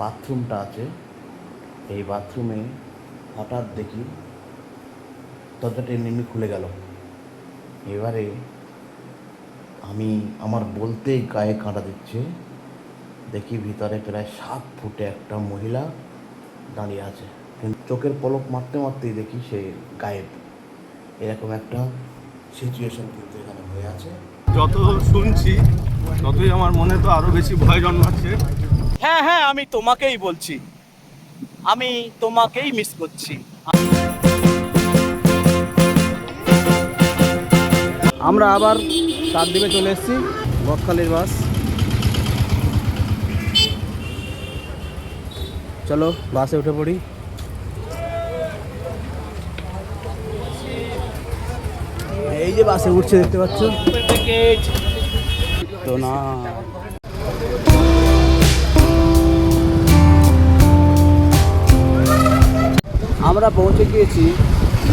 বাথরুমটা আছে, এই বাথরুমে হঠাৎ দেখি দরজাটা এমনি খুলে গেল। এবারে আমার বলতেই গায়ে কাঁটা দিচ্ছে, দেখি ভিতরে প্রায় 7 ফুটে একটা মহিলা দাঁড়িয়ে আছে, কিন্তু চোখের পলক মারতে মারতেই দেখি সে গায়েব। এরকম একটা সিচুয়েশন কিন্তু এখানে হয়ে আছে। যত শুনছি ততই আমার মনে তো আরো বেশি ভয় জন্মাচ্ছে। হ্যাঁ হ্যাঁ, আমি তোমাকেই বলছি, আমি তোমাকেই মিস করছি। আমরা আবার চারদিকে চলে এসেছি, বকখালির বাস। চলো বাসে উঠে পড়ি। এই যে বাসে উঠছে, দেখতে পাচ্ছ তো না। আমরা পৌঁছে গিয়েছি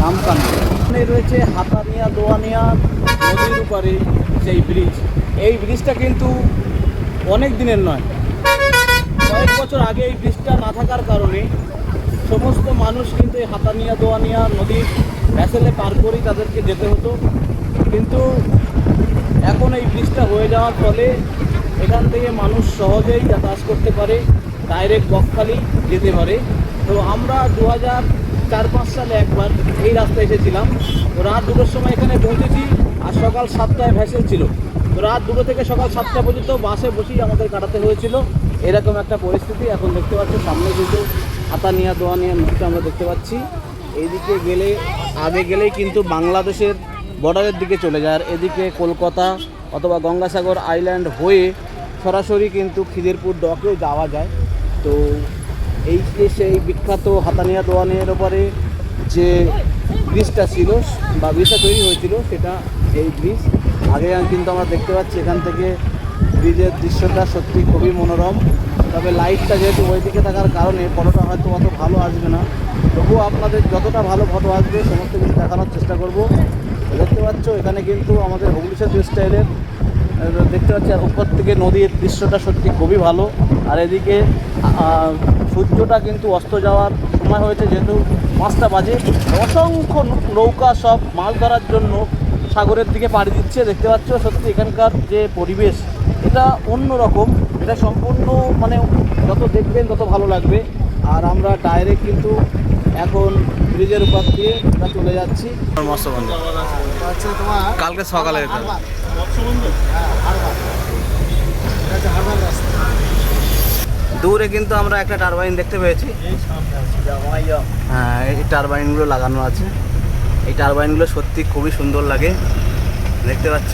নামখানা। এখানে রয়েছে হাতানিয়া দোয়ানিয়া নদীর উপরে সেই ব্রিজ। এই ব্রিজটা কিন্তু অনেক দিনের নয়, কয়েক বছর আগে এই ব্রিজটা না থাকার কারণে সমস্ত মানুষ কিন্তু এই হাতানিয়া দোয়ানিয়া নদীর ভ্যাসেলে পার করেই তাদেরকে যেতে হতো। কিন্তু এখন এই ব্রিজটা হয়ে যাওয়ার ফলে এখান থেকে মানুষ সহজেই যাতায়াত করতে পারে, ডাইরেক্ট বকখালি যেতে পারে। তো আমরা 2004-05 সালে একবার এই রাস্তায় এসেছিলাম। তো রাত 2টোর সময় এখানে পৌঁছেছি, আর সকাল 7টায় ভ্যাসেল ছিল। তো রাত 2টো থেকে সকাল 7টা পর্যন্ত বাসে বসেই আমাদের কাটাতে হয়েছিল। এরকম একটা পরিস্থিতি। এখন দেখতে পাচ্ছি সামনে কিন্তু হাতানিয়া দোয়ানিয়া নদীটা আমরা দেখতে পাচ্ছি। এইদিকে গেলে, আগে গেলেই কিন্তু বাংলাদেশের বর্ডারের দিকে চলে যায়, আর এদিকে কলকাতা অথবা গঙ্গাসাগর আইল্যান্ড হয়ে সরাসরি কিন্তু খিদিরপুর ডকেও যাওয়া যায়। তো এই যে সেই বিখ্যাত হাতানিয়া দোয়ানিয়ার ওপরে যে ব্রিজটা ছিল বা ব্রিজটা তৈরি হয়েছিল, সেটা এই ব্রিজ। আগে কিন্তু আমরা দেখতে পাচ্ছি এখান থেকে ব্রিজের দৃশ্যটা সত্যি খুবই মনোরম। তবে লাইটটা যেহেতু ওই দিকে থাকার কারণে ফটোটা হয়তো অত ভালো আসবে না, তবুও আপনাদের যতটা ভালো ফটো আসবে সমস্ত কিছু দেখানোর চেষ্টা করব। দেখতে পাচ্ছ এখানে কিন্তু আমাদের হুগলি সেতু স্টাইলের দেখতে পাচ্ছি, আর উপর থেকে নদীর দৃশ্যটা সত্যি খুবই ভালো। আর এদিকে সূর্যটা কিন্তু অস্ত যাওয়ার সময় হয়েছে, যেহেতু 5টা বাজে। অসংখ্য নৌকা সব মাছ ধরার জন্য সাগরের দিকে পাড়ি দিচ্ছে। দেখতে পাচ্ছ সত্যি এখানকার যে পরিবেশ, এটা অন্যরকম। এটা সম্পূর্ণ মানে যত দেখবেন তত ভালো লাগবে। আর আমরা ডাইরেক্ট কিন্তু এখন ব্রিজের উপর দিয়ে আমরা চলে যাচ্ছি মৎস্যবন্দর। কালকে সকালে দূরে কিন্তু আমরা একটা টারবাইন দেখতে পেয়েছি। হ্যাঁ, এই টারবাইনগুলো লাগানো আছে। এই টারবাইনগুলো সত্যি খুবই সুন্দর লাগে, দেখতে পাচ্ছ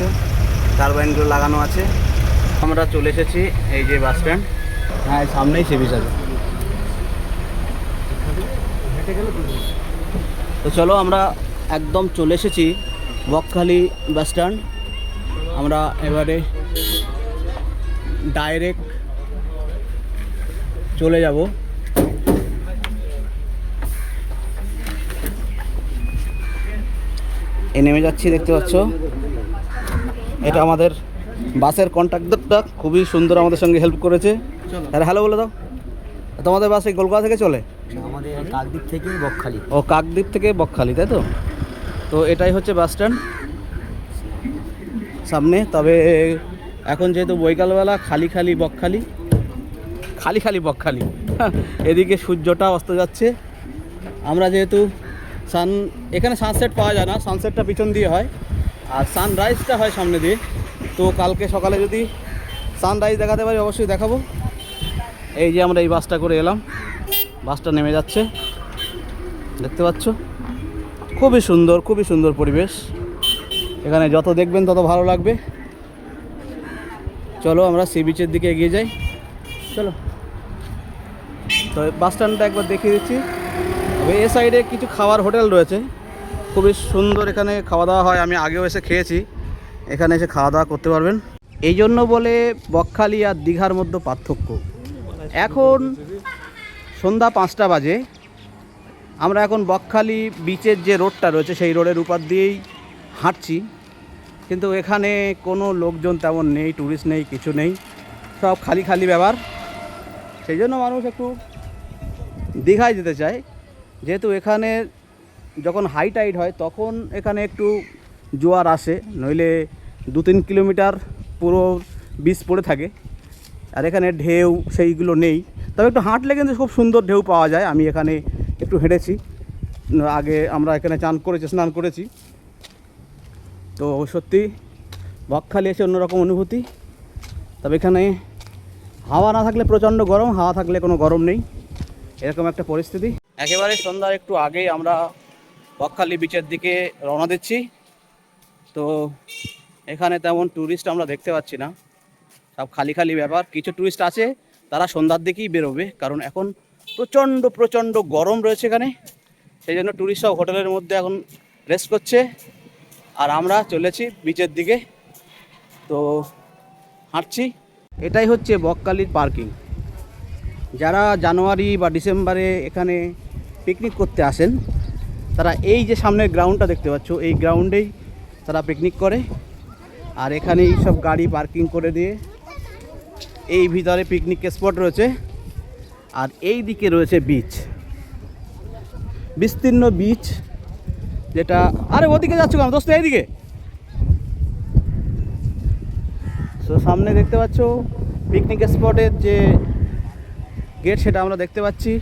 টারবাইনগুলো লাগানো আছে। আমরা চলে এসেছি এই যে বাস স্ট্যান্ড। হ্যাঁ, সামনেই সে বিচ আছে। তো চলো আমরা একদম চলে এসেছি বকখালি বাস স্ট্যান্ড। আমরা এবারে ডাইরেক্ট চলে যাব নেমে যাচ্ছি, দেখতে পাচ্ছ। এটা আমাদের বাসের কন্ট্রাক্টরটা খুবই সুন্দর আমাদের সঙ্গে হেল্প করেছে। আরে হ্যালো বলে দাও। তোমাদের বাস এই কলকাতা থেকে চলে? আমাদের কাকদ্বীপ থেকে বকখালি। ও, কাকদ্বীপ থেকে বকখালি, তাই তো? তো এটাই হচ্ছে বাস স্ট্যান্ড সামনে। তবে এখন যেহেতু বৈকালবেলা, খালি খালি বকখালি, খালি খালি বকখালি। এদিকে সূর্যটা অস্ত যাচ্ছে। আমরা যেহেতু এখানে সানসেট পাওয়া যায় না, সানসেটটা পিছন দিয়ে হয়, আর সানরাইজটা হয় সামনে দিয়ে। তো কালকে সকালে যদি সানরাইজ দেখাতে পারি অবশ্যই দেখাবো। এই যে আমরা এই বাসটা করে এলাম, বাসটা নেমে যাচ্ছে, দেখতে পাচ্ছ। খুবই সুন্দর, খুবই সুন্দর পরিবেশ। এখানে যত দেখবেন তত ভালো লাগবে। চলো আমরা সি বিচের দিকে এগিয়ে যাই, চলো। তো বাস স্ট্যান্ডটা একবার দেখিয়ে দিচ্ছি। তবে এ সাইডে কিছু খাওয়ার হোটেল রয়েছে, খুবই সুন্দর। এখানে খাওয়া দাওয়া হয়, আমি আগেও এসে খেয়েছি। এখানে এসে খাওয়া দাওয়া করতে পারবেন। এই জন্য বলে বকখালি আর দীঘার মধ্যে পার্থক্য। এখন সন্ধ্যা 5টা বাজে। আমরা এখন বকখালি বিচের যে রোডটা রয়েছে সেই রোডের উপর দিয়েই হাঁটছি, কিন্তু এখানে কোনো লোকজন তেমন নেই, ট্যুরিস্ট নেই, কিছু নেই, সব খালি খালি ব্যাপার। সেই জন্য মানুষ একটু দীঘায় যেতে চায়, যেহেতু এখানে যখন হাই টাইড হয় তখন এখানে একটু জোয়ার আসে, নইলে 2-3 কিলোমিটার পুরো বিচ পড়ে থাকে, আর এখানে ঢেউ সেইগুলো নেই। তবে একটু হাঁটলে কিন্তু খুব সুন্দর ঢেউ পাওয়া যায়। আমি এখানে একটু হেঁটেছি, আগে আমরা এখানে স্নান করেছি, তো সত্যি বকখালি এসে অন্যরকম অনুভূতি। তবে এখানে হাওয়া না থাকলে প্রচণ্ড গরম, হাওয়া থাকলে কোনো গরম নেই, এরকম একটা পরিস্থিতি। একেবারে সন্ধ্যার একটু আগেই আমরা বকখালি বিচের দিকে রওনা দিচ্ছি। তো এখানে তেমন ট্যুরিস্ট আমরা দেখতে পাচ্ছি না, সব খালি খালি ব্যাপার। কিছু ট্যুরিস্ট আছে, তারা সন্ধ্যার দিকেই বেরোবে, কারণ এখন প্রচণ্ড গরম রয়েছে এখানে। সেই জন্য ট্যুরিস্ট সব হোটেলের মধ্যে এখন রেস্ট করছে, আর আমরা চলেছি বিচের দিকে। তো হাঁটছি। এটাই হচ্ছে বকখালির পার্কিং। যারা জানুয়ারি বা ডিসেম্বরে এখানে পিকনিক করতে আসেন, তারা এই যে সামনের গ্রাউন্ডটা দেখতে পাচ্ছ, এই গ্রাউন্ডেই তারা পিকনিক করে, আর এখানেই সব গাড়ি পার্কিং করে দিয়ে এই ভিতরে পিকনিক স্পট রয়েছে, আর এই দিকে রয়েছে বিচ, বিস্তীর্ণ বিচ, যেটা আরে ওদিকে যাচ্ছ কেন দোস্ত, এইদিকে। তো সামনে দেখতে পাচ্ছ পিকনিক স্পটের যে গেট, সেটা আমরা দেখতে পাচ্ছি।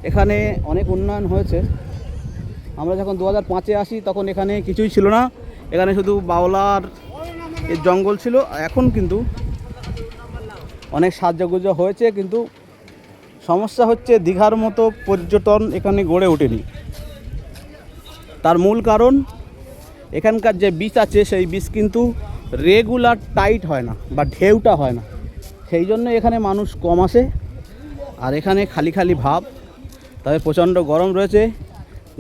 এখানে অনেক উন্নয়ন হয়েছে। আমরা যখন 2005-এ আসি তখন এখানে কিছুই ছিল না, এখানে শুধু বাওলার এই জঙ্গল ছিল। এখন কিন্তু অনেক সাহায্যগুজো হয়েছে, কিন্তু সমস্যা হচ্ছে দীঘার মতো পর্যটন এখানে গড়ে ওঠেনি। তার মূল কারণ এখানকার যে বিচ আছে, সেই বিচ কিন্তু রেগুলার টাইট হয় না বা ঢেউটা হয় না, সেই জন্য এখানে মানুষ কম আসে, আর এখানে খালি খালি ভাব। তবে প্রচণ্ড গরম রয়েছে।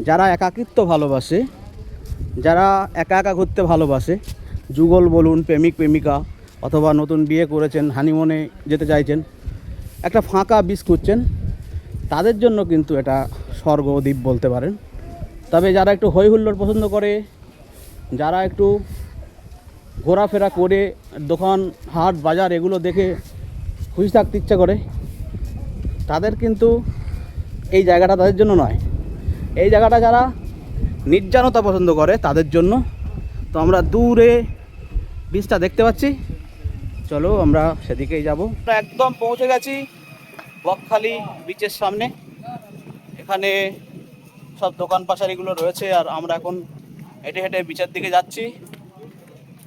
যারা একাকিত্ব ভালোবাসে, যারা একা একা ঘুরতে ভালোবাসে, যুগল বলুন, প্রেমিক প্রেমিকা, অথবা নতুন বিয়ে করেছেন, হানিমুনে যেতে চাইছেন, একটা ফাঁকা বিচ খুঁজছেন, তাদের জন্য কিন্তু এটা স্বর্গ দ্বীপ বলতে পারেন। তবে যারা একটু হই হুল্লোড় পছন্দ করে, যারা একটু ঘোরাফেরা করে দোকান হাট বাজার এগুলো দেখে খুশি থাকতে ইচ্ছা করে, তাদের কিন্তু এই জায়গাটা তাদের জন্য নয়। এই জায়গাটা যারা নির্জনতা পছন্দ করে তাদের জন্য। তো আমরা দূরে বিচটা দেখতে পাচ্ছি, চলো আমরা সেদিকেই যাব। আমরা একদম পৌঁছে গেছি বকখালি বিচের সামনে। এখানে সব দোকান পাশারিগুলো রয়েছে, আর আমরা এখন হেঁটে হেঁটে বিচের দিকে যাচ্ছি।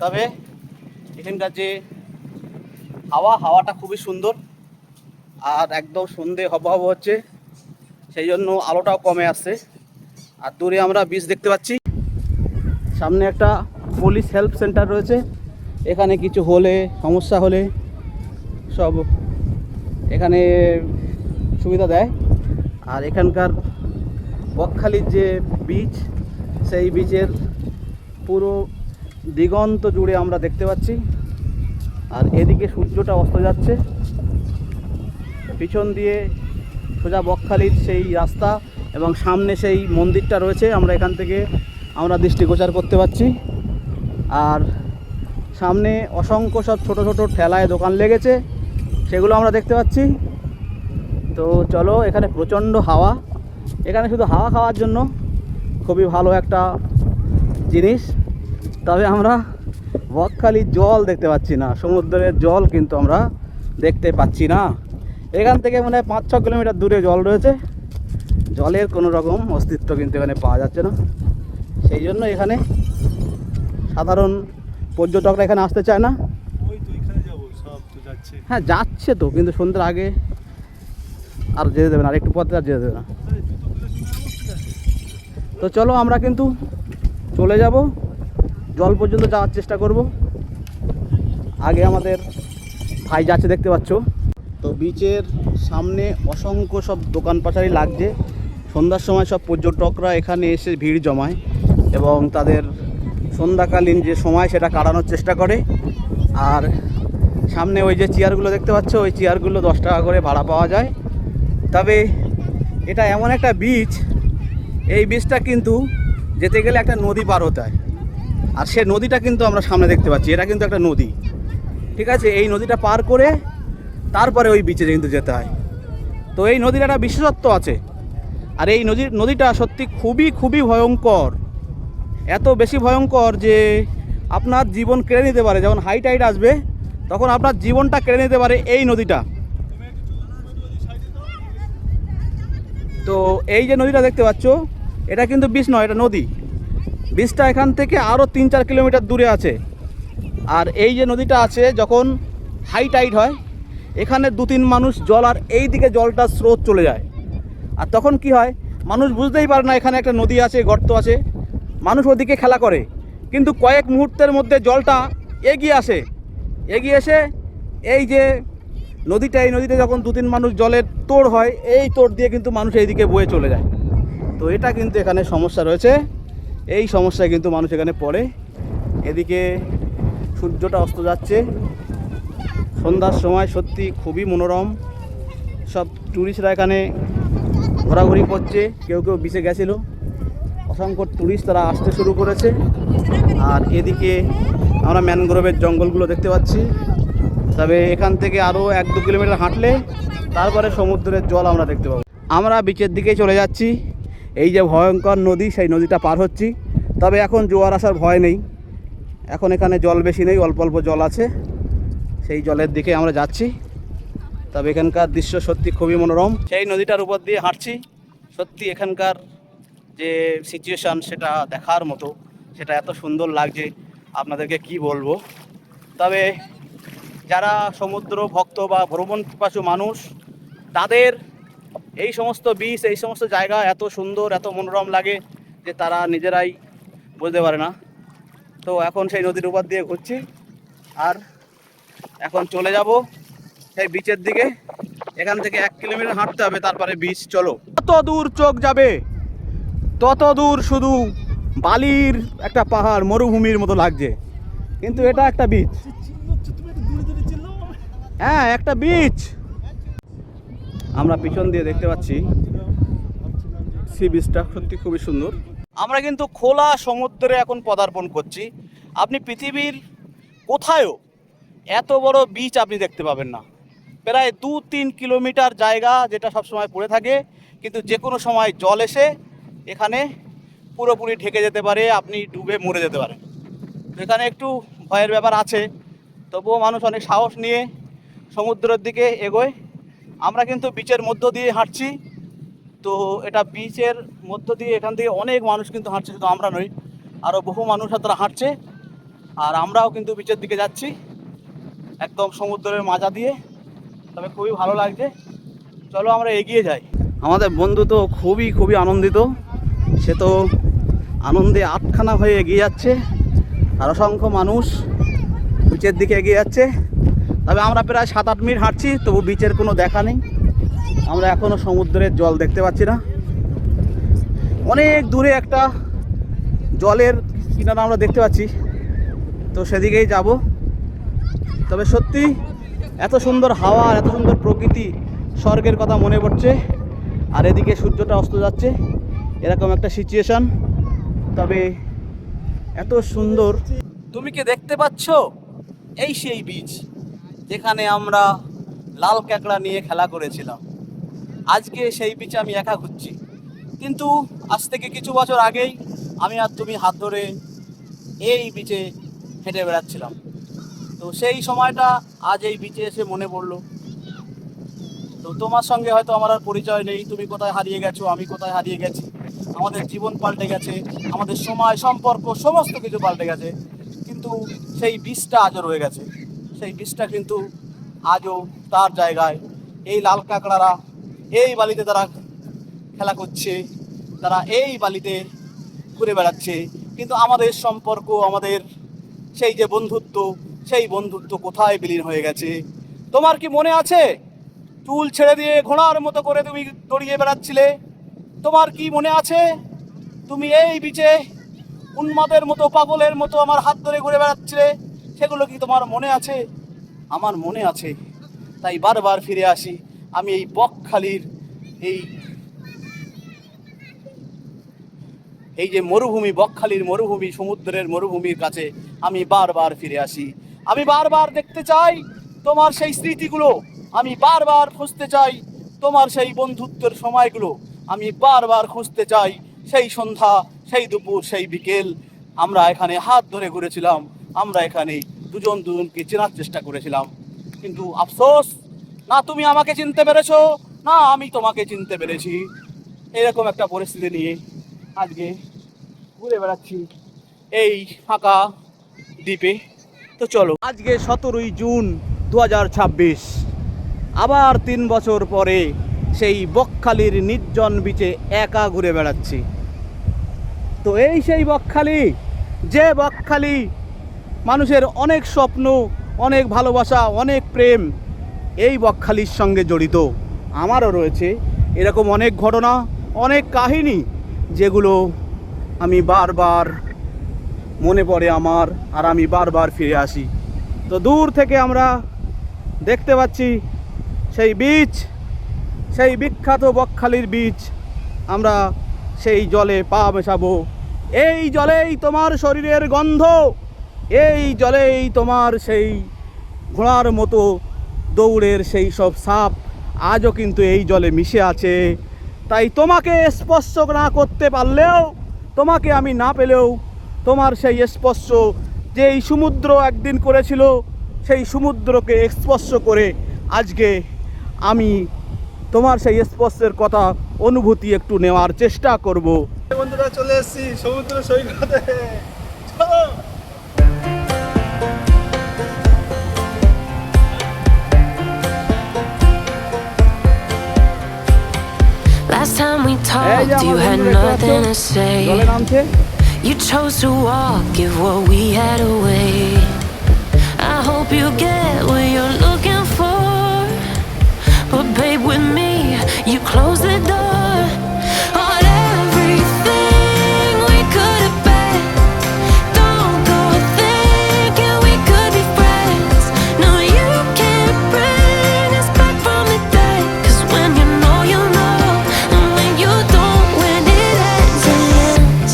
তবে এখানকার যে হাওয়াটা খুবই সুন্দর, আর একদম সন্ধে হব হচ্ছে, সেই জন্য আলোটাও কমে আসছে। আর দূরে আমরা বিচ দেখতে পাচ্ছি। সামনে একটা পুলিশ হেল্প সেন্টার রয়েছে, এখানে কিছু হলে, সমস্যা হলে সব এখানে সুবিধা দেয়। আর এখানকার বকখালির যে বিচ, সেই বিচের পুরো দিগন্ত জুড়ে আমরা দেখতে পাচ্ছি। আর এদিকে সূর্যটা অস্ত যাচ্ছে, পিছন দিয়ে সোজা বকখালির সেই রাস্তা, এবং সামনে সেই মন্দিরটা রয়েছে, আমরা এখান থেকে দৃষ্টিগোচর করতে পারছি। আর সামনে অসংখ্য সব ছোট ছোট ঠেলায় দোকান লেগেছে, সেগুলো আমরা দেখতে পাচ্ছি। তো চলো, এখানে প্রচণ্ড হাওয়া, এখানে শুধু হাওয়া খাওয়ার জন্য খুবই ভালো একটা জিনিস। তবে আমরা বকখালির জল দেখতে পাচ্ছি না, সমুদ্রের জল কিন্তু আমরা দেখতে পাচ্ছি না। এখান থেকে মনে হয় 5-6 কিলোমিটার দূরে জল রয়েছে, জলের কোনো রকম অস্তিত্ব কিন্তু এখানে পাওয়া যাচ্ছে না। সেই জন্য এখানে সাধারণ পর্যটকরা এখানে আসতে চায় না। হ্যাঁ যাচ্ছে তো, কিন্তু সন্ধ্যার আগে আর যেতে দেবে না, আর একটু পথে আর যেতে দেবে না। তো চলো, আমরা কিন্তু চলে যাব, জল পর্যন্ত যাওয়ার চেষ্টা করব। আগে আমাদের ভাই যাচ্ছে, দেখতে পাচ্ছ। তো বিচের সামনে অসংখ্য সব দোকান পাচারি লাগছে। সন্ধ্যার সময় সব পর্যটকরা এখানে এসে ভিড় জমায়, এবং তাদের সন্ধ্যাকালীন যে সময় সেটা কাটানোর চেষ্টা করে। আর সামনে ওই যে চেয়ারগুলো দেখতে পাচ্ছ, ওই চেয়ারগুলো 10 টাকা করে ভাড়া পাওয়া যায়। তবে এটা এমন একটা বিচ, এই বিচটা কিন্তু যেতে গেলে একটা নদী পার হতে হয়, আর সে নদীটা কিন্তু আমরা সামনে দেখতে পাচ্ছি, এটা কিন্তু একটা নদী, ঠিক আছে। এই নদীটা পার করে তারপরে ওই বিচে কিন্তু যেতে হয়। তো এই নদীর একটা বিশেষত্ব আছে, আর এই নদীটা সত্যি খুবই খুবই ভয়ঙ্কর, এত বেশি ভয়ঙ্কর যে আপনার জীবন কেড়ে নিতে পারে। যখন হাই টাইড আসবে তখন আপনার জীবনটা কেড়ে নিতে পারে এই নদীটা। তো এই যে নদীটা দেখতে পাচ্ছ, এটা কিন্তু বিচ নয়, এটা নদী। বিচটা এখান থেকে আরও 3-4 কিলোমিটার দূরে আছে। আর এই যে নদীটা আছে, যখন হাই টাইড হয় এখানে 2-3 মানুষ জল, আর এই দিকে জলটা স্রোত চলে যায়। আর তখন কি হয়, মানুষ বুঝতেই পারে না এখানে একটা নদী আছে, গর্ত আছে, মানুষ ওদিকে খেলা করে। কিন্তু কয়েক মুহূর্তের মধ্যে জলটা এগিয়ে এসে এই যে নদীটা, এই নদীতে যখন 2-3 মানুষ জলের তোড় হয়, এই তোড় দিয়ে কিন্তু মানুষ এইদিকে বয়ে চলে যায়। তো এটা কিন্তু এখানে সমস্যা রয়েছে, এই সমস্যায় কিন্তু মানুষ এখানে পড়ে। এদিকে সূর্যটা অস্ত যাচ্ছে সন্ধ্যার সময়, সত্যি খুবই মনোরম। সব ট্যুরিস্টরা এখানে ঘোরাঘুরি করছে, কেউ কেউ বিচে গেছিলো, অসংখ্য ট্যুরিস্ট তারা আসতে শুরু করেছে। আর এদিকে আমরা ম্যানগ্রোভের জঙ্গলগুলো দেখতে পাচ্ছি। তবে এখান থেকে আরও 1-2 কিলোমিটার হাঁটলে তারপরে সমুদ্রের জল আমরা দেখতে পাবো। আমরা বিচের দিকেই চলে যাচ্ছি, এই যে ভয়ঙ্কর নদী, সেই নদীটা পার হচ্ছি। তবে এখন জোয়ার আসার ভয় নেই, এখন এখানে জল বেশি নেই, অল্প অল্প জল আছে, সেই জলের দিকে আমরা যাচ্ছি। তবে এখানকার দৃশ্য সত্যি খুবই মনোরম। সেই নদীটার উপর দিয়ে হাঁটছি, সত্যি এখানকার যে সিচুয়েশান সেটা দেখার মতো, সেটা এত সুন্দর লাগছে আপনাদেরকে কি বলবো। তবে যারা সমুদ্র ভক্ত বা ভ্রমণ পিপাসু মানুষ, তাদের এই সমস্ত বিচ, এই সমস্ত জায়গা এত সুন্দর, এত মনোরম লাগে যে তারা নিজেরাই বুঝতে পারে না। তো এখন সেই নদীর উপর দিয়ে ঘুরছি, আর এখন চলে যাব সেই বিচের দিকে। এখান থেকে 1 কিলোমিটার হাঁটতে হবে, তারপরে বিচ। চলো, তত দূর চোখ যাবে তত দূর শুধু বালির একটা পাহাড়, মরুভূমির মতো লাগছে, কিন্তু এটা একটা বিচ। হ্যাঁ, একটা বিচ। আমরা পিছন দিয়ে দেখতে পাচ্ছি সি বিচটা, সত্যি খুবই সুন্দর। আমরা কিন্তু খোলা সমুদ্রে এখন পদার্পণ করছি। আপনি পৃথিবীর কোথায়ও এত বড় বিচ আপনি দেখতে পাবেন না। প্রায় 2-3 কিলোমিটার জায়গা, যেটা সবসময় পড়ে থাকে, কিন্তু যে কোনো সময় জল এসে এখানে পুরোপুরি ঢেকে যেতে পারে, আপনি ডুবে মরে যেতে পারেন। তো এখানে একটু ভয়ের ব্যাপার আছে, তবুও মানুষ অনেক সাহস নিয়ে সমুদ্রের দিকে এগোয়। আমরা কিন্তু বিচের মধ্য দিয়ে হাঁটছি। তো এটা বিচের মধ্য দিয়ে, এখান থেকে অনেক মানুষ কিন্তু হাঁটছে, শুধু আমরা নই, আরও বহু মানুষ তারা হাঁটছে। আর আমরাও কিন্তু বিচের দিকে যাচ্ছি, একদম সমুদ্রের মাজা দিয়ে। তবে খুবই ভালো লাগছে, চলো আমরা এগিয়ে যাই। আমাদের বন্ধু তো খুবই খুবই আনন্দিত, সে তো আনন্দে আটখানা হয়ে এগিয়ে যাচ্ছে, আর অসংখ্য মানুষ বিচের দিকে এগিয়ে যাচ্ছে। তবে আমরা প্রায় 7-8 মিনিট হাঁটছি, তবু বিচের কোনো দেখা নেই, আমরা এখনও সমুদ্রের জল দেখতে পাচ্ছি না। অনেক দূরে একটা জলের কিনারা আমরা দেখতে পাচ্ছি, তো সেদিকেই যাব। তবে সত্যি এত সুন্দর হাওয়া, এত সুন্দর প্রকৃতি, স্বর্গের কথা মনে পড়ছে। আর এদিকে সূর্যটা অস্ত যাচ্ছে, এরকম একটা সিচুয়েশান। তবে এত সুন্দর। তুমি কি দেখতে পাচ্ছ? এই সেই বিচ যেখানে আমরা লাল ক্যাকড়া নিয়ে খেলা করেছিলাম। আজকে সেই বিচে আমি একা ঘুরছি, কিন্তু আজ থেকে কিছু বছর আগেই আমি আর তুমি হাত ধরে এই বিচে হেঁটে বেড়াচ্ছিলাম। তো সেই সময়টা আজ এই বিচে এসে মনে পড়লো। তো তোমার সঙ্গে হয়তো আমার আর পরিচয় নেই, তুমি কোথায় হারিয়ে গেছো, আমি কোথায় হারিয়ে গেছি। আমাদের জীবন পাল্টে গেছে, আমাদের সময়, সম্পর্ক, সমস্ত কিছু পাল্টে গেছে, কিন্তু সেই বিচটা আজও রয়ে গেছে। সেই বিচটা কিন্তু আজও তার জায়গায়। এই লাল কাঁকড়ারা এই বালিতে তারা খেলা করছে, তারা এই বালিতে ঘুরে বেড়াচ্ছে, কিন্তু আমাদের সম্পর্ক, আমাদের সেই যে বন্ধুত্ব, সেই বন্ধুত্ব কোথায় বিলীন হয়ে গেছে। তোমার কি মনে আছে, চুল ছেড়ে দিয়ে ঘোড়ার মতো করে তুমি দৌড়িয়ে বেড়াচ্ছিলে? তোমার কি মনে আছে, তুমি এই বিচে উন্মাদের মতো, পাগলের মতো আমার হাত ধরে ঘুরে বেড়াচ্ছিলে? সেগুলো কি তোমার মনে আছে? আমার মনে আছে, তাই বারবার ফিরে আসি আমি এই বকখালির এই যে মরুভূমি, বকখালির মরুভূমি, সমুদ্রের মরুভূমির কাছে আমি বারবার ফিরে আসি। আমি বারবার দেখতে চাই তোমার সেই স্মৃতিগুলো, আমি বারবার খুঁজতে চাই তোমার সেই বন্ধুত্বের সময়গুলো আমি বারবার খুঁজতে চাই। সেই সন্ধ্যা, সেই দুপুর, সেই বিকেল, আমরা এখানে হাত ধরে ঘুরেছিলাম, আমরা এখানে দুজন দুজনকে চেনার চেষ্টা করেছিলাম। কিন্তু আফসোস, না তুমি আমাকে চিনতে পেরেছো, না আমি তোমাকে চিনতে পেরেছি। এরকম একটা পরিস্থিতি নিয়ে আজকে ঘুরে বেড়াচ্ছি এই ফাঁকা দ্বীপে। তো চলো, আজকে 17ই জুন 2026, আবার 3 বছর পরে সেই বকখালির নির্জন বিচে একা ঘুরে বেড়াচ্ছি। তো এই সেই বকখালি, যে বকখালি মানুষের অনেক স্বপ্ন, অনেক ভালোবাসা, অনেক প্রেম এই বকখালির সঙ্গে জড়িত। আমারও রয়েছে এরকম অনেক ঘটনা, অনেক কাহিনী, যেগুলো আমি বারবার মনে পড়ে আমার, আর আমি বারবার ফিরে আসি। তো দূর থেকে আমরা দেখতে পাচ্ছি সেই বীচ, সেই বিখ্যাত বকখালির বীচ। আমরা সেই জলে পা মেশাবো। এই জলেই তোমার শরীরের গন্ধ, এই জলেই তোমার সেই ঘোড়ার মতো দৌড়ের সেই সব সাপ আজও কিন্তু এই জলে মিশে আছে। তাই তোমাকে স্পর্শ না করতে পারলেও, তোমাকে আমি না পেলেও, তোমার সেই স্পর্শ যেই সমুদ্র একদিন করেছিল, সেই সমুদ্রকে স্পর্শ করে আজকে আমি তোমার সেই স্পর্শের কথা, অনুভূতি একটু নেওয়ার চেষ্টা করব। বন্ধুরা, চলে এসেছি সমুদ্র সৈকতে। চলো। Last time we এই যে talked, আমার you had বন্ধু দেখতে nothing to পাচ্ছ, say. জলে নামছে। You chose to walk, give what we had away. I hope you get what you're looking for. But babe, with me, you close the door on everything we could have been. Don't go thinking we could be friends. No, you can't bring us back from the dead. 'Cause when you know, you know. And when you don't, when it ends, it ends.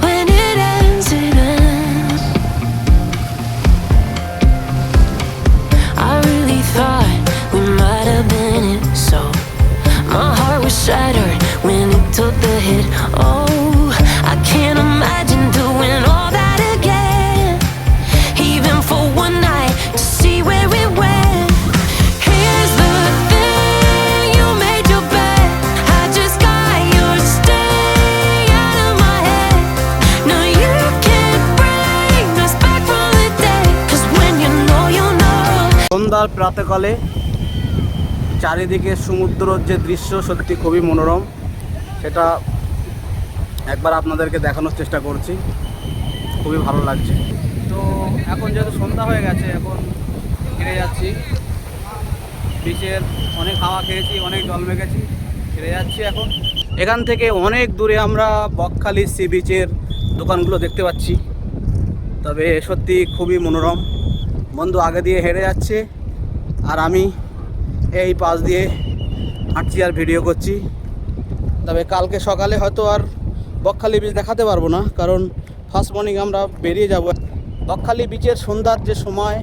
When it ends, it ends. I really thought we might have been it, so my heart was shattered when it took the hit. Oh, I can't imagine doing all that again, even for one night to see where it went. Here's the thing, you made your bed, I just got your stay out of my head. No, you can't bring us back from the dead. 'Cause when you know, you know. সন্ধ্যার প্রাতকালে চারিদিকে সমুদ্রের যে দৃশ্য সত্যি খুবই মনোরম, সেটা একবার আপনাদেরকে দেখানোর চেষ্টা করছি। খুবই ভালো লাগছে। তো এখন যেহেতু সন্ধ্যা হয়ে গেছে, এখন ফিরে যাচ্ছি। বিচের অনেক হাওয়া খেয়েছি, অনেক জল মেখেছি, ফিরে যাচ্ছি এখন। এখান থেকে অনেক দূরে আমরা বকখালি সি বিচের দোকানগুলো দেখতে পাচ্ছি। তবে সত্যি খুবই মনোরম। বন্ধু আগে দিয়ে হেঁটে যাচ্ছে, আর আমি এই পাশ দিয়ে হাঁটছি আর ভিডিও করছি। তবে কালকে সকালে হয়তো আর বকখালি বিচ দেখাতে পারবো না, কারণ ফার্স্ট মর্নিং আমরা বেরিয়ে যাব। বকখালি বিচের সন্ধ্যার যে সময়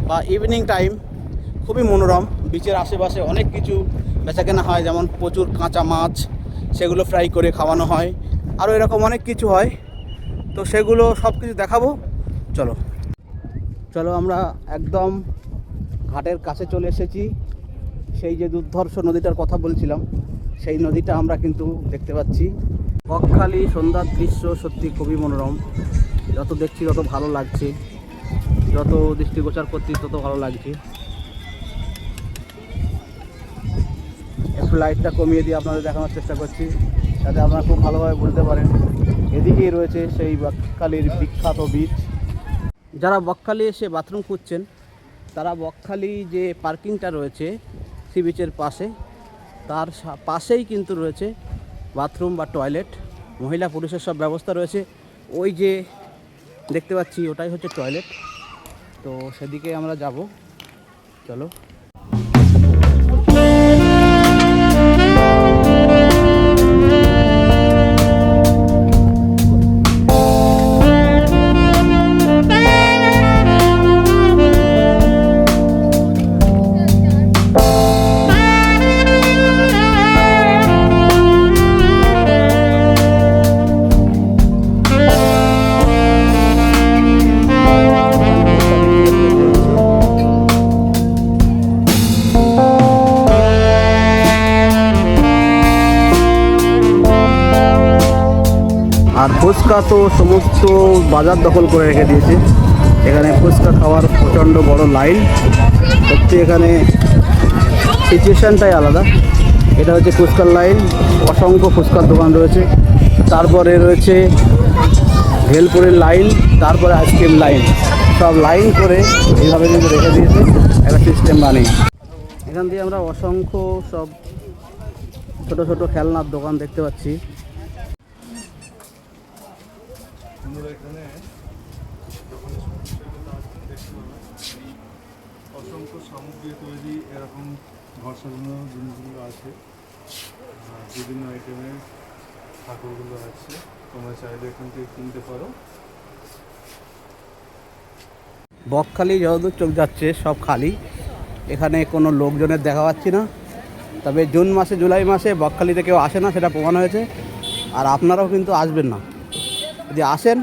বা ইভিনিং টাইম খুবই মনোরম। বিচের আশেপাশে অনেক কিছু বেচাকেনা হয়, যেমন প্রচুর কাঁচা মাছ, সেগুলো ফ্রাই করে খাওয়ানো হয়, আরও এরকম অনেক কিছু হয়। তো সেগুলো সব কিছু দেখাবো। চলো চলো, আমরা একদম ঘাটের কাছে চলে এসেছি। সেই যে দুর্ধর্ষ নদীটার কথা বলছিলাম, সেই নদীটা আমরা কিন্তু দেখতে পাচ্ছি। বকখালি সন্ধ্যার দৃশ্য সত্যি খুবই মনোরম। যত দেখছি তত ভালো লাগছে, যত দৃষ্টিগোচর করছি তত ভালো লাগছে। একটু লাইটটা কমিয়ে দিয়ে আপনাদের দেখানোর চেষ্টা করছি, যাতে আপনারা খুব ভালোভাবে বুঝতে পারেন। এদিকেই রয়েছে সেই বকখালির বিখ্যাত বীচ। যারা বকখালি এসে বাথরুম খুঁজছেন, তারা বকখালি যে পার্কিংটা রয়েছে সি বিচের পাশে, তার পাশেই কিন্তু রয়েছে বাথরুম বা টয়লেট। মহিলা পুরুষের সব ব্যবস্থা রয়েছে। ওই যে দেখতে পাচ্ছি ওটাই হচ্ছে টয়লেট। তো সেদিকে আমরা যাব, চলো। ফুচকা তো সমস্ত বাজার দখল করে রেখে দিয়েছে। এখানে ফুচকা খাওয়ার প্রচণ্ড বড় লাইন। সত্যি এখানে সিচুয়েশানটাই আলাদা। এটা হচ্ছে ফুচকার লাইন, অসংখ্য ফুচকার দোকান রয়েছে। তারপরে রয়েছে ভেলপুরের লাইন, তারপরে আইসক্রিম লাইন, সব লাইন করে এইভাবে কিন্তু রেখে দিয়েছে একটা সিস্টেম বানিয়ে। এখান দিয়ে আমরা অসংখ্য সব ছোট ছোট খেলনার দোকান দেখতে পাচ্ছি। এখানে অসংখ্য সামগ্রী তৈরি এরকম ঘর সাজানোর জিনিসগুলো আছে, বিভিন্ন আইটেমের ঠাকুরগুলো আছে, তোমরা চাইলে এখান থেকে কিনতে পারো। বকখালি যতদূর চোখ যাচ্ছে সব খালি, এখানে কোনো লোকজনের দেখা পাচ্ছি না। তবে জুন মাসে জুলাই মাসে বকখালিতে কেউ আসে না, সেটা প্রমাণ হয়েছে। আর আপনারাও কিন্তু আসবেন না। যদি আসেন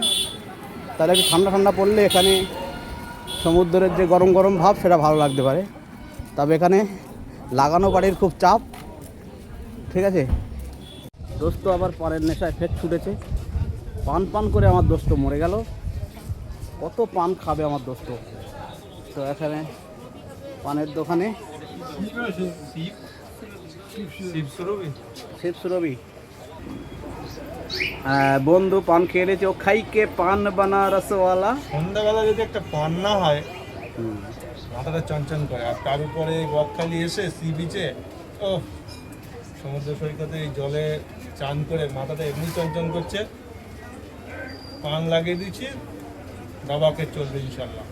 তাহলে একটু ঠান্ডা ঠান্ডা পড়লে এখানে সমুদ্রের যে গরম গরম ভাব সেটা ভালো লাগতে পারে। তবে এখানে লাগানো বাড়ির খুব চাপ, ঠিক আছে। দোস্ত আবার পানের নেশায় ফের ছুটেছে, পান পান করে আমার দোস্ত মরে গেল। কত পান খাবে আমার দোস্ত। তো এখানে পানের দোকানে শিবসুরবি বন্ধু পান খেয়ে নিয়েছে। ও খাইকে পান বানা রসওয়ালা। সন্ধ্যাবেলা যদি একটা পান না হয় মাথাটা চঞ্চল করে। আর তার উপরে বকখালি এসে সি বিচে ও সমুদ্র সৈকতে এই জলে চান করে মাথাটা এমনি চঞ্চল করছে। পান লাগিয়ে দিচ্ছি, বাবাকে চলবে ইনশাল্লাহ।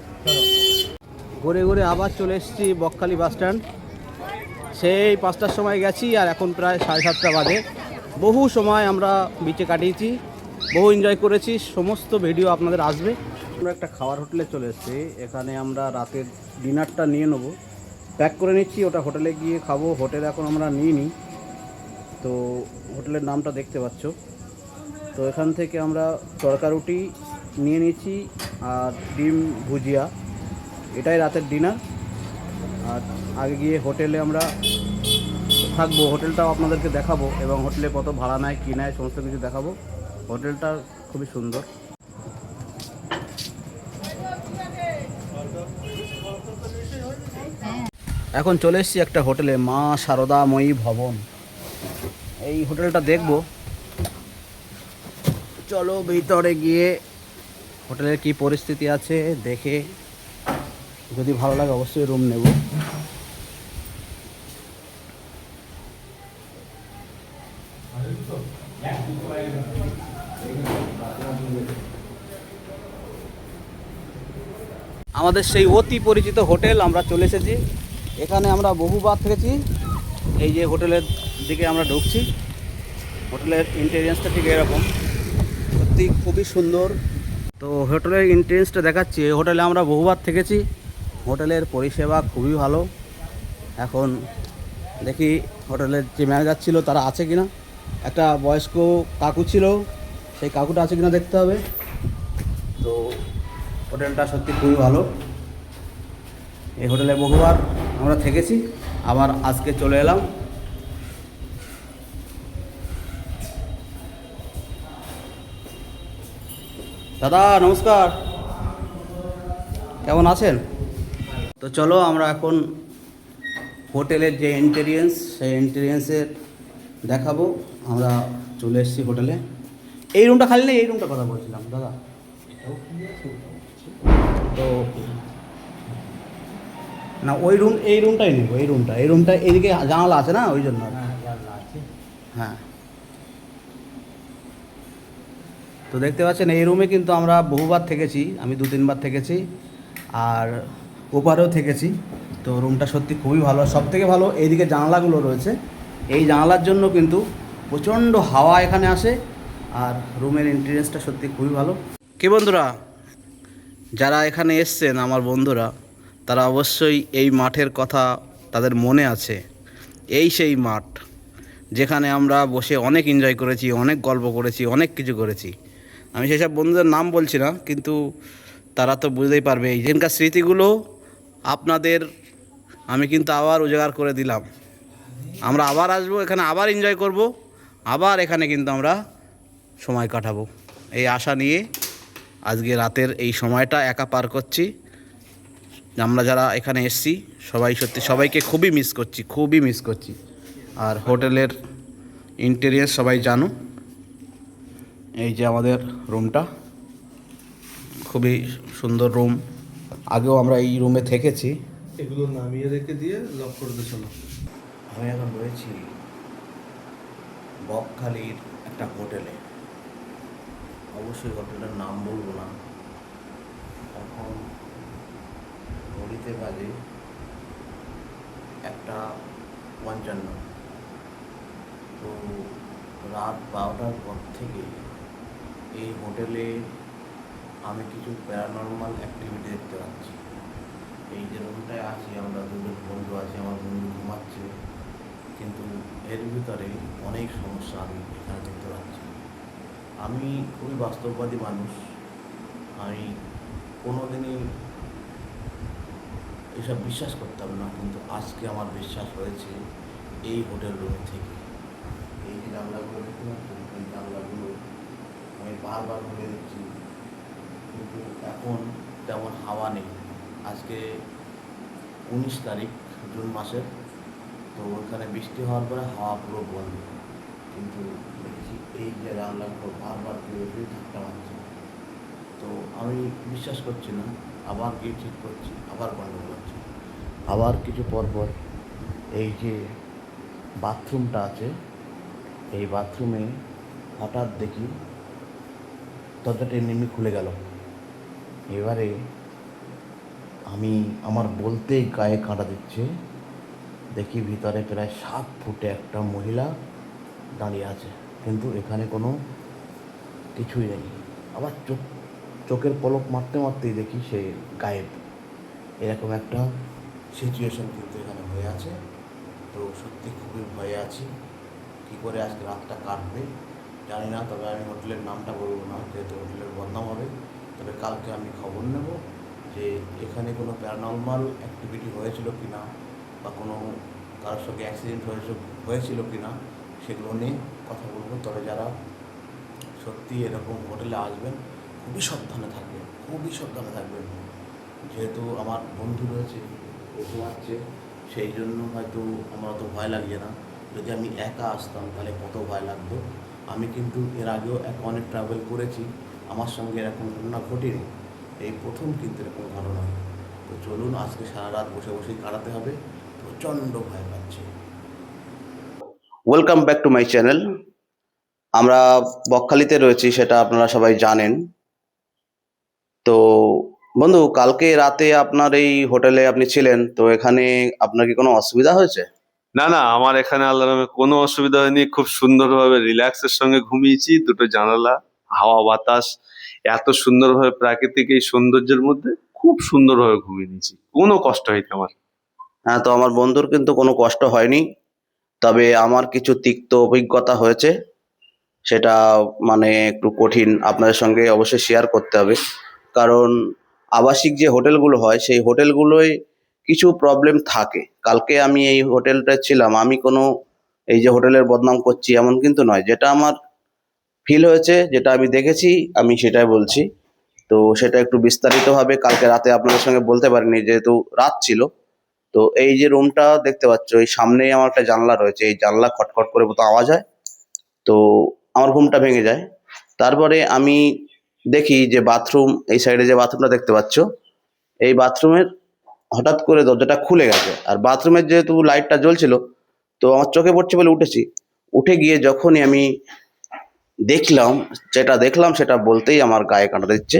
ঘুরে ঘুরে আবার চলে এসেছি বকখালি বাস স্ট্যান্ড। সেই 5টার সময় গেছি আর এখন প্রায় 7:30 বাজে। বহু সময় আমরা বিচে কাটিয়েছি, বহু এনজয় করেছি, সমস্ত ভিডিও আপনাদের আসবে। আমরা একটা খাবার হোটেলে চলে এসেছি। এখানে আমরা রাতের ডিনারটা নিয়ে নেবো, প্যাক করে নিচ্ছি, ওটা হোটেলে গিয়ে খাবো। হোটেল এখন আমরা নিইনি, তো হোটেলের নামটা দেখতে পাচ্ছ। তো এখান থেকে আমরা তড়কা রুটি নিয়ে নিচ্ছি আর ডিম ভুজিয়া, এটাই রাতের ডিনার। আর আগে গিয়ে হোটেলে আমরা থাকবো, হোটেলটাও আপনাদেরকে দেখাবো এবং হোটেলে কত ভাড়া নেয় কী নেয় সমস্ত কিছু দেখাবো। হোটেলটা খুবই সুন্দর। এখন চলে এসেছি একটা হোটেলে, মা শারদাময়ী ভবন। এই হোটেলটা দেখবো, চলো ভিতরে গিয়ে হোটেলের কি পরিস্থিতি আছে দেখে যদি ভালো লাগে অবশ্যই রুম নেব। আমাদের সেই অতি পরিচিত হোটেল আমরা চলে এসেছি। এখানে আমরা বহুবার থেকেছি। এই যে হোটেলের দিকে আমরা ঢুকছি, হোটেলের ইন্টেরিয়ার্সটা ঠিক এরকম, সত্যি খুবই সুন্দর। তো হোটেলের ইন্টেরিয়ার্সটা দেখাচ্ছি। এই হোটেলে আমরা বহুবার থেকেছি, হোটেলের পরিষেবা খুবই ভালো। এখন দেখি হোটেলের যে ম্যানেজার ছিল তারা আছে কিনা। একটা বয়স্ক কাকু ছিল, সেই কাকুটা আছে কিনা দেখতে হবে। তো হোটেলটা সত্যি খুবই ভালো। এই হোটেলে বহুবার আমরা থেকেছি, আবার আজকে চলে এলাম। দাদা নমস্কার, কেমন আছেন? তো চলো আমরা এখন হোটেলের যে ইন্টেরিয়েন্স সেই ইন্টেরিয়েন্সের দেখাবো। আমরা চলে এসেছি হোটেলে। এই রুমটা খালি নেই, এই রুমটা কথা বলছিলাম দাদা। তো না ওই রুম, এই রুমটাই নেব। এই রুমটা এইদিকে জানালা আছে না, ওই জন্য। হ্যাঁ, তো দেখতে পাচ্ছেন এই রুমে কিন্তু আমরা বহুবার থেকেছি, আমি 2-3 বার থেকেছি আর ওপারেও থেকেছি। তো রুমটা সত্যি খুবই ভালো। সব থেকে ভালো এইদিকে জানালাগুলো রয়েছে, এই জানালার জন্য কিন্তু প্রচণ্ড হাওয়া এখানে আসে। আর রুমের ইন্টেরিয়ার্সটা সত্যি খুবই ভালো। কি বন্ধুরা, যারা এখানে এসছেন আমার বন্ধুরা, তারা অবশ্যই এই মাঠের কথা তাদের মনে আছে। এই সেই মাঠ যেখানে আমরা বসে অনেক এনজয় করেছি, অনেক গল্প করেছি, অনেক কিছু করেছি। আমি সেসব বন্ধুদের নাম বলছি না, কিন্তু তারা তো বুঝতেই পারবে। এই দিনকার স্মৃতিগুলো আপনাদের আমি কিন্তু আবার উজাগার করে দিলাম। আমরা আবার আসবো এখানে, আবার এনজয় করব, আবার এখানে কিন্তু আমরা সময় কাটাবো। এই আশা নিয়ে আজকে রাতের এই সময়টা একা পার করছি। আমরা যারা এখানে এসেছি সবাই সত্যি সবাইকে খুবই মিস করছি। আর হোটেলের ইন্টেরিয়ার সবাই জানো, এই যে আমাদের রুমটা, খুবই সুন্দর রুম। আগেও আমরা এই রুমে থেকেছি। এগুলো নামিয়ে রেখে দিয়ে লক করে দিয়েছিল। আমি এখন রয়েছি বকখালির একটা হোটেলে। অবশ্যই হোটেলের নাম বলবো না। এখন ঘড়িতে বাজে 1:55। তো রাত 12টার পর থেকে এই হোটেলে আমি কিছু প্যারানর্মাল অ্যাক্টিভিটি দেখতে পাচ্ছি। এই যে রুমটায় আছি আমরা, দুজন বন্ধু আছি, আমার বন্ধু ঘুমাচ্ছে, কিন্তু এর ভিতরে অনেক সমস্যা আমি এখানে দেখতে পাচ্ছি। আমি খুবই বাস্তববাদী মানুষ, আমি কোনোদিনই এসব বিশ্বাস করতাম না, কিন্তু আজকে আমার বিশ্বাস হয়েছে এই হোটেল রুমে থেকে। এই যে জানলাগুলো দেখতে পাচ্ছেন, এই জানলাগুলো আমি বারবার খুলে দিচ্ছি, কিন্তু এখন তেমন হাওয়া নেই। আজকে 19 তারিখ জুন মাসের, তো ওখানে বৃষ্টি হওয়ার পরে হাওয়া পুরো বন্ধ, কিন্তু দেখছি এই যে জানলাগুলো বারবার খুলে ধাক্কা মারছে। তো আমি বিশ্বাস করছি না, আবার গিয়ে ঠিক করছি, আবার গন্ডগোল হচ্ছে। আবার কিছু পর পর এই যে বাথরুমটা আছে, এই বাথরুমে হঠাৎ দেখি দরজাটা এমনি খুলে গেল। এবারে আমি আমার বলতেই গায়ে কাঁটা দিচ্ছে, দেখি ভিতরে প্রায় 7 ফুটে একটা মহিলা দাঁড়িয়ে আছে, কিন্তু এখানে কোনো কিছুই নেই। আবার চোখের পলক মারতেই দেখি সে গায়েব। এরকম একটা সিচুয়েশন কিন্তু এখানে হয়ে আছে। তো সত্যি খুবই ভয়ে আছি, কী করে আজকে রাতটা কাটবে জানি না। তবে আমি হোটেলের নামটা বলবো না, যেহেতু হোটেলের বদনাম হবে। তবে কালকে আমি খবর নেব যে এখানে কোনো প্যারানর্মাল অ্যাক্টিভিটি হয়েছিল কি না, বা কোনো কারোর সঙ্গে অ্যাক্সিডেন্ট হয়েছিল কি না, সেগুলো নিয়ে কথা বলবো। তবে যারা সত্যি এরকম হোটেলে আসবেন খুবই সাবধানে থাকবেন। যেহেতু আমার বন্ধু রয়েছে, ও ঘুমাচ্ছে, সেই জন্য হয়তো আমার অত ভয় লাগছে না। যদি আমি একা আসতাম তাহলে কত ভয় লাগতো। আমি কিন্তু এর আগেও অনেক ট্রাভেল করেছি, আমার সঙ্গে এরকম ঘটনা ঘটেনি, এই প্রথম কিন্তু এরকম ঘটনা। তো চলুন, আজকে সারা রাত বসেই কাটাতে হবে, প্রচণ্ড ভয় পাচ্ছি। Welcome back to my channel. আমরা বকখালিতে রয়েছি, সেটা আপনারা সবাই জানেন। তো বন্ধু, কালকে রাতে আপনার এই হোটেলে আপনি ছিলেন, তো এখানে আপনার কি কোনো অসুবিধা হয়েছে? না না, আমার এখানে আল্লাহর নামে কোনো অসুবিধা হয়নি। খুব সুন্দরভাবে রিল্যাক্সের সঙ্গে ঘুমিয়েছি। দুটো জানালা, হাওয়া বাতাস, এত সুন্দরভাবে প্রাকৃতিক এই সৌন্দর্যের মধ্যে খুব সুন্দরভাবে ঘুমিয়ে নিয়েছি, কোনো কষ্ট হয়নি আমার। হ্যাঁ, তো আমার বন্ধুর কিন্তু কোনো কষ্ট হয়নি, তবে আমার কিছু তিক্ত অভিজ্ঞতা হয়েছে, সেটা মানে একটু কঠিন, আপনাদের সঙ্গে অবশ্যই শেয়ার করতে হবে। কারণ আবাসিক যে হোটেলগুলো হয়, সেই হোটেলগুলোয় কিছু প্রবলেম থাকে। কালকে আমি এই হোটেলটায় ছিলাম, আমি কোনো এই যে হোটেলের বদনাম করছি এমন কিন্তু নয়। যেটা আমার ফিল হয়েছে, যেটা আমি দেখেছি, আমি সেটাই বলছি। তো সেটা একটু বিস্তারিতভাবে কালকে রাতে আপনাদের সঙ্গে বলতে পারিনি, যেহেতু রাত ছিল। তো এই যে রুমটা দেখতে পাচ্ছ, এই সামনেই আমার একটা জানলা রয়েছে, এই জানলা খটখট করে মতো আওয়াজ হয়, তো আমার ঘুমটা ভেঙে যায়। তারপরে আমি দেখি যে বাথরুম, এই সাইডে যে বাথরুমটা দেখতে পাচ্ছ, এই বাথরুমের হঠাৎ করে দরজাটা খুলে গেছে। আর বাথরুমের যেহেতু লাইটটা জ্বলছিল, তো আমার চোখে পড়ছে বলে উঠেছি। উঠে গিয়ে যখনই আমি দেখলাম সেটা বলতেই আমার গায়ে কাঁটা দিচ্ছে।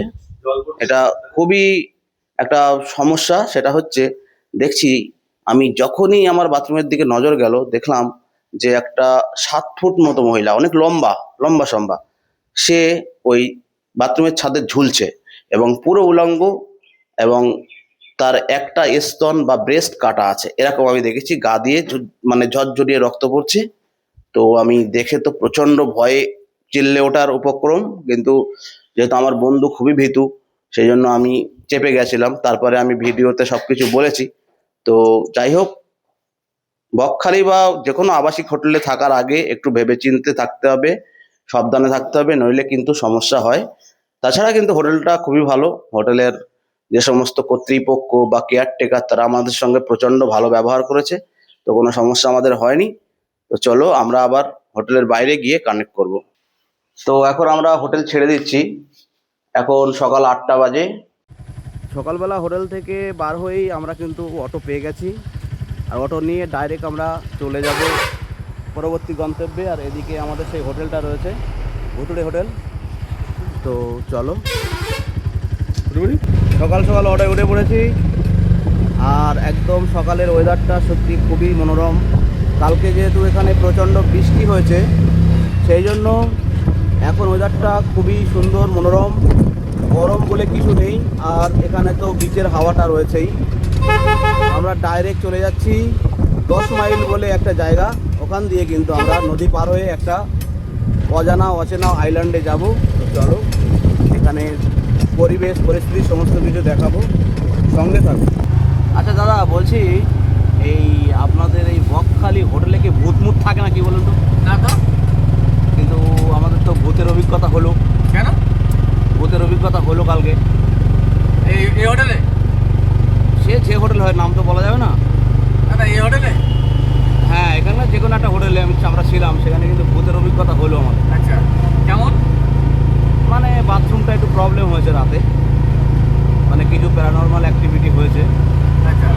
এটা খুবই একটা সমস্যা। সেটা হচ্ছে, দেখছি আমি যখনই আমার বাথরুমের দিকে নজর গেল, দেখলাম যে একটা 7 ফুট মতো মহিলা, অনেক লম্বা সম্বা, সে ওই বাথরুমের ছাদে ঝুলছে এবং পুরো উলঙ্গ, এবং তার একটা স্তন বা ব্রেস্ট কাটা আছে, এরকম আমি দেখেছি। গা দিয়ে মানে ঝরঝরিয়ে রক্ত পড়ছে। তো আমি দেখে তো প্রচন্ড ভয়ে চিল্লে ওঠার উপক্রম, কিন্তু যেহেতু আমার বন্ধু খুবই ভীতু, সেই জন্য আমি চেপে গেছিলাম। তারপরে আমি ভিডিওতে সবকিছু বলেছি। তো যাই হোক, বকখালি বা যে কোনো আবাসিক হোটেলে থাকার আগে একটু ভেবেচিন্তে থাকতে হবে। সাবধানে থাকতে হবে, নইলে কিন্তু সমস্যা হয়। তাছাড়া কিন্তু হোটেলটা খুবই ভালো। হোটেলের যে সমস্ত কর্তৃপক্ষ বা কেয়ারটেকার তারা আমাদের সঙ্গে প্রচণ্ড ভালো ব্যবহার করেছে, তো কোনো সমস্যা আমাদের হয়নি। তো চলো আমরা আবার হোটেলের বাইরে গিয়ে কানেক্ট করব। তো এখন আমরা হোটেল ছেড়ে দিচ্ছি, এখন সকাল 8টা বাজে। সকালবেলা হোটেল থেকে বার হয়েই আমরা কিন্তু অটো পেয়ে গেছি, আর অটো নিয়ে ডাইরেক্ট আমরা চলে যাব পরবর্তী গন্তব্যে। আর এদিকে আমাদের সেই হোটেলটা রয়েছে, ভুতুড়ে হোটেল। তো চলো, সকাল সকাল অটোয় উঠে পড়েছি, আর একদম সকালের ওয়েদারটা সত্যি খুবই মনোরম। কালকে যেহেতু এখানে প্রচণ্ড বৃষ্টি হয়েছে, সেই জন্য এখন ওয়েদারটা খুবই সুন্দর মনোরম, গরম বলে কিছু নেই। আর এখানে তো বিচের হাওয়াটা রয়েছেই। আমরা ডাইরেক্ট চলে যাচ্ছি 10 মাইল বলে একটা জায়গা, ওখান দিয়ে কিন্তু আমরা নদী পার হয়ে একটা অজানা অচেনা আইল্যান্ডে যাব। তো চলো, এখানে পরিবেশ পরিস্থিতি সমস্ত কিছু দেখাবো, সঙ্গে থাকো। আচ্ছা দাদা, বলছি এই আপনাদের এই বকখালি হোটেলে কি ভূত মুত থাকে না কি বলুন তো? না তো। কিন্তু আমাদের তো ভূতের অভিজ্ঞতা হলো। কেন? ভূতের অভিজ্ঞতা হলো কালকে এই হোটেলে? যে হোটেল হয়, নাম তো বলা যাবে না। এই হোটেলে? হ্যাঁ, এখানকার যে কোনো একটা হোটেলে আমরা ছিলাম, সেখানে কিন্তু ভূতের অভিজ্ঞতা হলো আমাদের। আচ্ছা, কেমন? মানে বাথরুমটা একটু প্রবলেম হয়েছে রাতে, মানে কিছু প্যারানর্মাল অ্যাক্টিভিটি হয়েছে। আচ্ছা,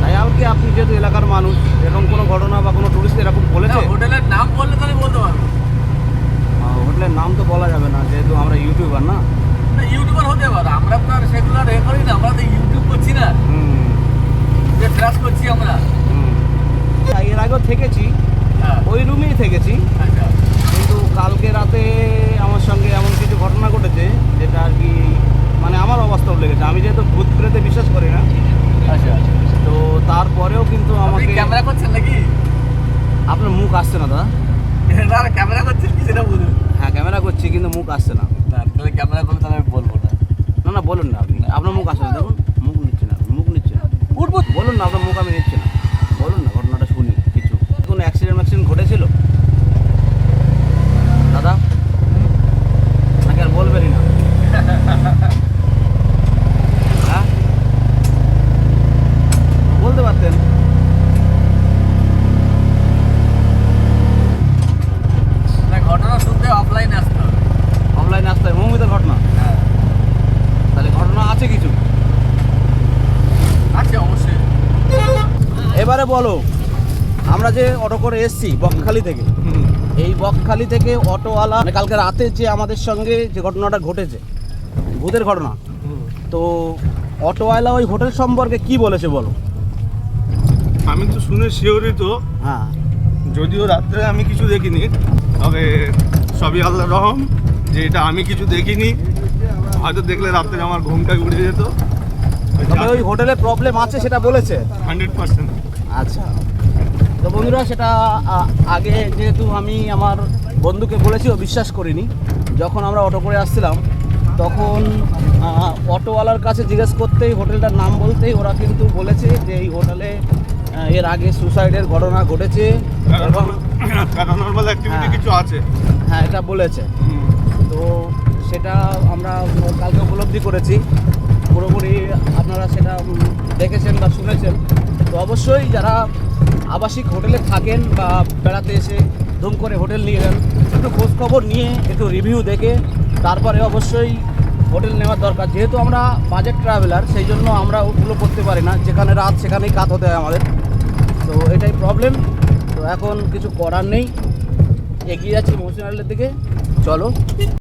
তাই আর কি, আপনি যেহেতু এলাকার মানুষ, এরকম কোনো ঘটনা বা কোনো টুরিস্ট এরকম বলেছে? হোটেলের নাম বললে তাহলে বলতে পারবো। হোটেলের নাম তো বলা যাবে না, যেহেতু আমরা ইউটিউবার না। ইউটিউবার হতে পারে, আমরা তো আর সেগুলো আর করি না, আমরা তো ইউটিউব করছি না, যে ফ্ল্যাশ করছি আমরা। এর আগেও থেকেছি, ওই রুমেই থেকেছি। আচ্ছা, কিন্তু কালকে রাতে আমার সঙ্গে এমন কিছু ঘটনা ঘটেছে যেটা আর কি মানে আমার অবাস্তব লেগেছে। আমি যেহেতু ভূত প্রেতে বিশ্বাস করি না, আচ্ছা, তো তারপরেও কিন্তু আমাকে। ক্যামেরা করছেন নাকি? আপনার মুখ আসছে না দাদা। ক্যামেরা করছেন কি সেটা বলুন। হ্যাঁ, ক্যামেরা করছি কিন্তু মুখ আসছে না। তাহলে ক্যামেরা করলে তাহলে আমি বলবো না। না না, বলুন না আপনি, আপনার মুখ আসছে না। দেখুন, মুখ নিচ্ছে না, মুখ নিচ্ছে না। বলুন না, আপনার মুখ আমি নিচ্ছি না। বলুন না, ঘটনাটা শুনি কিছু। কোনো অ্যাক্সিডেন্ট ঘটেছিল দাদা? নাকি আর বলবেনই না? হ্যাঁ, বলতে পারতেন। ঘটনা শুনতে অফলাইনে আসতে হবে। অফলাইনে আসতে হবে? মৌমিতার ঘটনা? হ্যাঁ, তাহলে ঘটনা আছে কিছু? আছে অবশ্যই। এবারে বলো, আমরা যে অটো করে এসছি বকখালি থেকে, এই বকখালি থেকে অটোওয়ালা মানে কালকে রাতে যে আমাদের সঙ্গে যে ঘটনাটা ঘটেছে, ভূতের ঘটনা, তো অটোওয়ালা ওই হোটেল সম্পর্কে কি বলেছে বলো? আমি তো শুনে শিওরই তো, হ্যাঁ, যদিও রাত্রে আমি কিছু দেখিনি, তবে সবই আল্লাহর রহম যে এটা আমি কিছু দেখিনি। হয়তো দেখলে রাত্রে আমার ঘুমটা উড়ে যেত। তবে ওই হোটেলে প্রবলেম আছে সেটা বলেছে 100%। আচ্ছা, তো বন্ধুরা, সেটা আগে যেহেতু আমি আমার বন্ধুকে বলেছি, ও বিশ্বাস করিনি। যখন আমরা অটো করে আসছিলাম তখন অটোওয়ালার কাছে জিজ্ঞেস করতেই, হোটেলটার নাম বলতেই ওরা কিন্তু বলেছে যে এই হোটেলে এর আগে সুসাইডের ঘটনা ঘটেছে এবং প্যারানরমাল অ্যাক্টিভিটি হ্যাঁ। কিছু আছে। হ্যাঁ, এটা বলেছে। তো সেটা আমরা কালকে উপলব্ধি করেছি পুরোপুরি। আপনারা সেটা দেখেছেন বা শুনেছেন। তো অবশ্যই যারা আবাসিক হোটেলে থাকেন বা বেড়াতে এসে ধুম করে হোটেল নিয়ে যান, একটু খোঁজখবর নিয়ে একটু রিভিউ দেখে তারপরে অবশ্যই হোটেল নেওয়ার দরকার। যেহেতু আমরা বাজেট ট্রাভেলার, সেই জন্য আমরা ওগুলো করতে পারি না, যেখানে রাত সেখানেই কাত হতে হয় আমাদের। তো এটাই প্রবলেম। তো এখন কিছু করার নেই, এগিয়ে যাচ্ছি মৌসুমী আইল্যান্ডের দিকে। চলো।